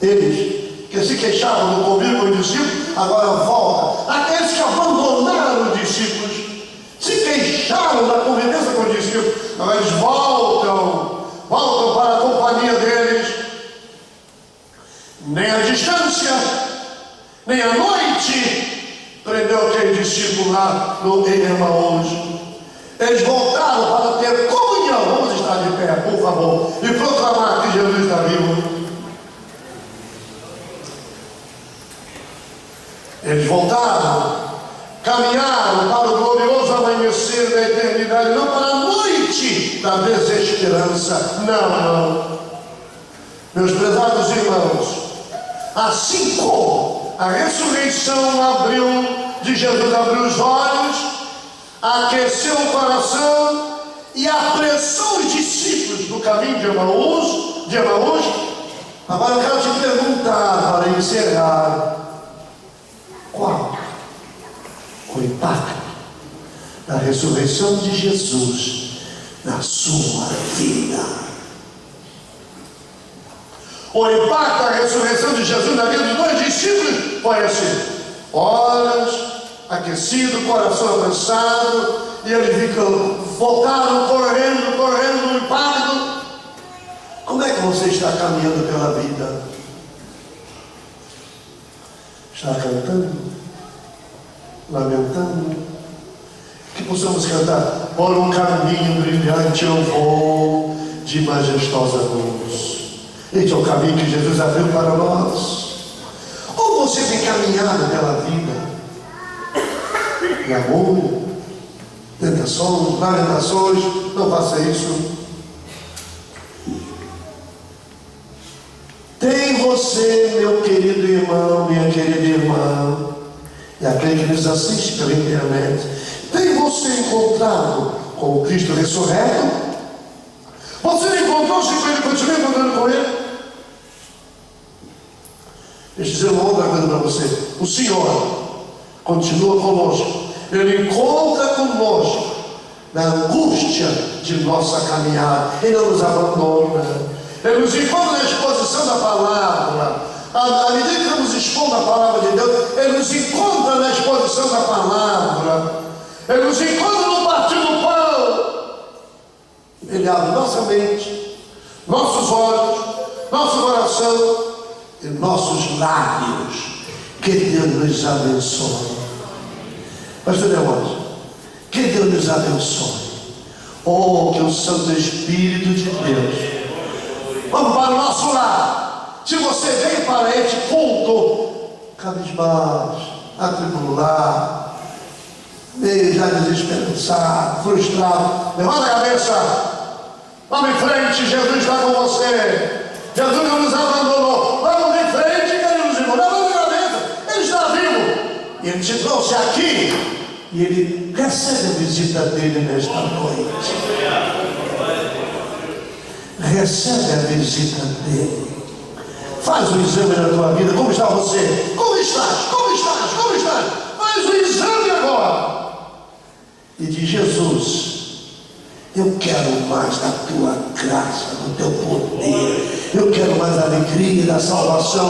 [SPEAKER 1] Eles que se queixavam do convívio com os discípulos, agora voltam. Aqueles que abandonaram os discípulos, se queixaram da convivência com os discípulos, agora eles voltam para a companhia deles. Nem a distância, nem a noite prendeu aquele discípulo lá no Emaús. Eles voltaram para ter comunhão. Vamos estar de pé, por favor, e proclamar que Jesus está vivo. Eles voltaram, caminharam para o glorioso amanhecer da eternidade, não para a noite da desesperança. Não. Meus prezados irmãos, assim como a ressurreição de Jesus abriu os olhos, aqueceu o coração e apressou os discípulos no caminho de Emaús, agora eu quero te perguntar, para encerrar, qual o impacto da ressurreição de Jesus na sua vida? O impacto da ressurreição de Jesus na vida dos dois discípulos foi assim: olhos aquecidos, coração apressado, e eles voltaram correndo no impacto. Como é que você está caminhando pela vida? Está cantando? Lamentando? Que possamos cantar: por um caminho brilhante eu vou, de majestosa luz. Este é o caminho que Jesus abriu para nós. Ou você tem caminhado pela vida em amor, tentações, lamentações? Não faça isso. Tem você, meu querido irmão, minha querida irmã, e aquele que nos assiste pela internet, tem você encontrado com o Cristo ressurreto? Você encontrou-se com Ele, continua encontrando com Ele? Deixa eu dizer uma outra coisa para você: o Senhor continua conosco, Ele encontra conosco na angústia de nossa caminhada, Ele não nos abandona, Ele nos encontra na exposição da palavra. À medida que estamos expondo a palavra de Deus, Ele nos encontra na exposição da palavra, Ele nos encontra no partir do pão. Ele abre nossa mente, nossos olhos, nosso coração e nossos lábios. Que Deus nos abençoe. Pastor Leôncio, que Deus nos abençoe. Oh, que o Santo Espírito de Deus. Vamos para o nosso lar. Se você vem para este culto cabisbaixo, atribulado, meio já desesperançado, frustrado, levanta a cabeça, vamos em frente. Jesus está com você. Jesus não nos abandonou. Vamos em frente, queridos irmãos. Levanta a cabeça, Ele está vivo. E Ele te trouxe aqui, e Ele recebe a visita dele nesta noite. Recebe a visita dele. Faz o exame na tua vida. Como está você? Como estás? Faz o exame agora. E diz: Jesus, Eu quero mais da tua graça, do teu poder. Eu quero mais a alegria da salvação.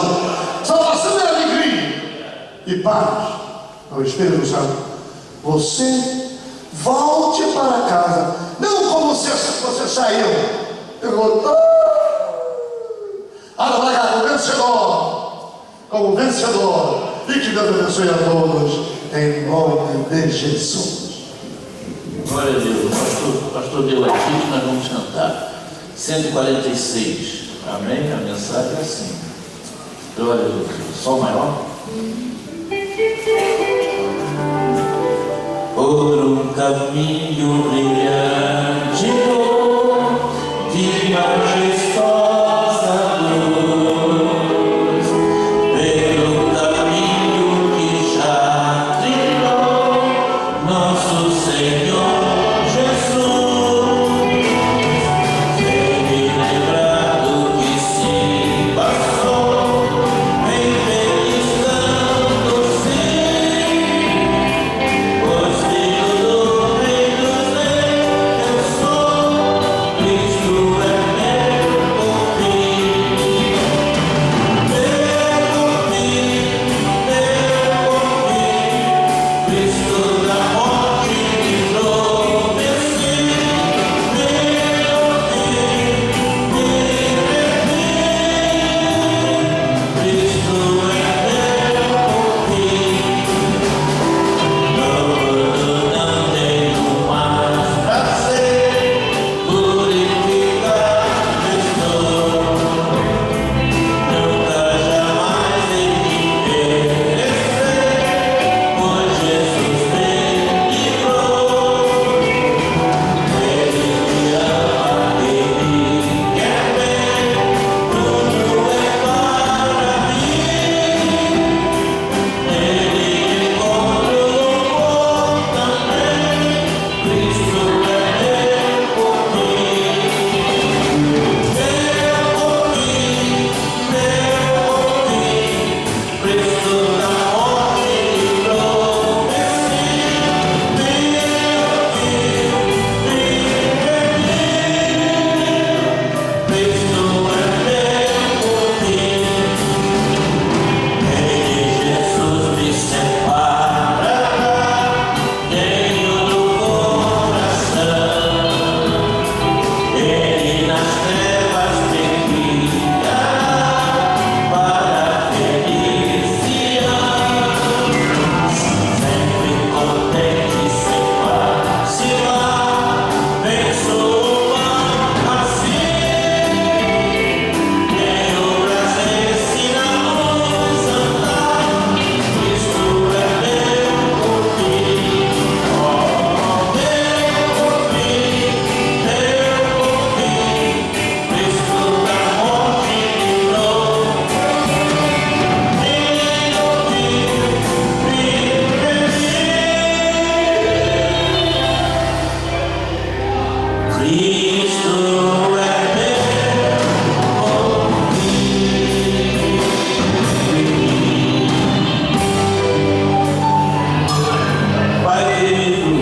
[SPEAKER 1] Salvação é alegria e paz. O Espírito Santo, você volte para casa, não como você saiu. Eu vou como vencedor. E que Deus abençoe a todos, em nome de Jesus.
[SPEAKER 3] Glória a Deus. O pastor deu aqui que nós vamos cantar 146. Amém? A mensagem é assim. Glória a Deus. Sol maior. Por um caminho brilhante de majestosa luz, pelo caminho que já trilhou nosso Senhor Jesus, sem me lembrar do que se passou, em feliz canto sim, pois filho do Rei dos Reis eu sou, Cristo é meu confim, Cristo da morte me livrou, Cristo é meu confim, não tenho mais prazer, glorificado estou, nunca jamais hei de perecer, pois Jesus me livrou. Ele me ama, Ele quer bem, tudo é para mim. Ele encontrou também, Cristo é meu confim, Cristo da morte livrou, Cristo é meu confim. Em Jesus me separa, tenho no coração, Ele nas trevas me guiará para a felicidade, sempre contente, sem vacilar, venço o mal assim, tenho prazer se na luz andar, Cristo é meu confim, oh, meu confim, Cristo da morte livrou, Cristo é meu confim. Pai querido,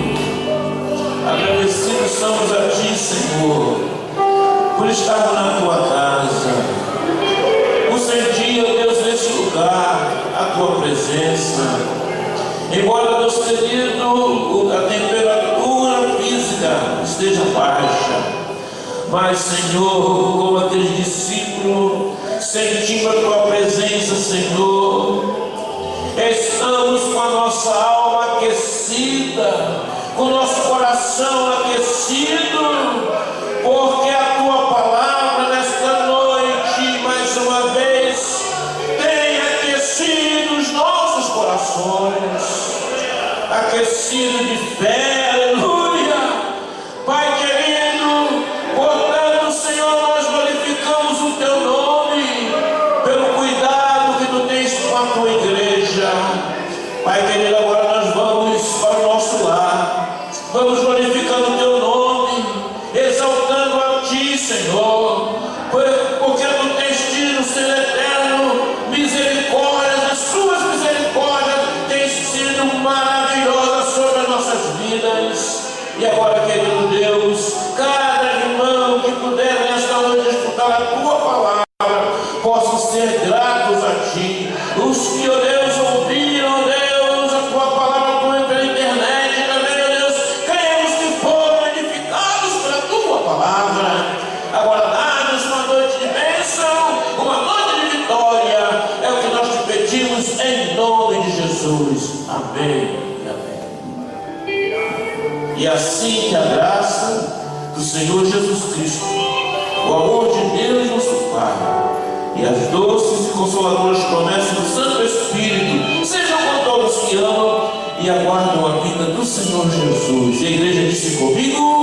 [SPEAKER 3] agradecidos somos a Ti, Senhor, por estarmos na Tua casa, por sentir, ó Deus, nesse lugar, a Tua presença. Embora, Deus querido, a temperatura física esteja baixa, mas, Senhor, como aqueles discípulos, sentindo a Tua presença, Senhor, estamos com a nossa alma aquecida, com o nosso coração aquecido, porque a Tua palavra nesta noite, mais uma vez, tem aquecido os nossos corações, aquecido de fé, aleluia. Pai querido, portanto, Senhor, nós glorificamos o Teu nome pelo cuidado que Tu tens com a Tua igreja. Pai querido, agora nós vamos para o nosso lar, vamos glorificando o Teu nome, exaltando a Ti, Senhor, porque Tu tens tido, Senhor eterno, misericórdia, as Suas misericórdias têm sido maravilhosas sobre a nossa E agora, querido Deus, cada irmão que puder nesta noite escutar a tua palavra, possam ser gratos a ti. Os que, ó Deus, ouviram, ó Deus, a tua palavra pela internet, também, ó Deus, cremos que foram edificados pela tua palavra. Agora, dá-nos uma noite de bênção, uma noite de vitória. É o que nós te pedimos em nome de Jesus. Amém e amém. E assim que a graça do Senhor Jesus Cristo, o amor de Deus nosso Pai e as doces e consoladoras promessas do Santo Espírito sejam com todos que amam e aguardam a vinda do Senhor Jesus. E a igreja disse comigo: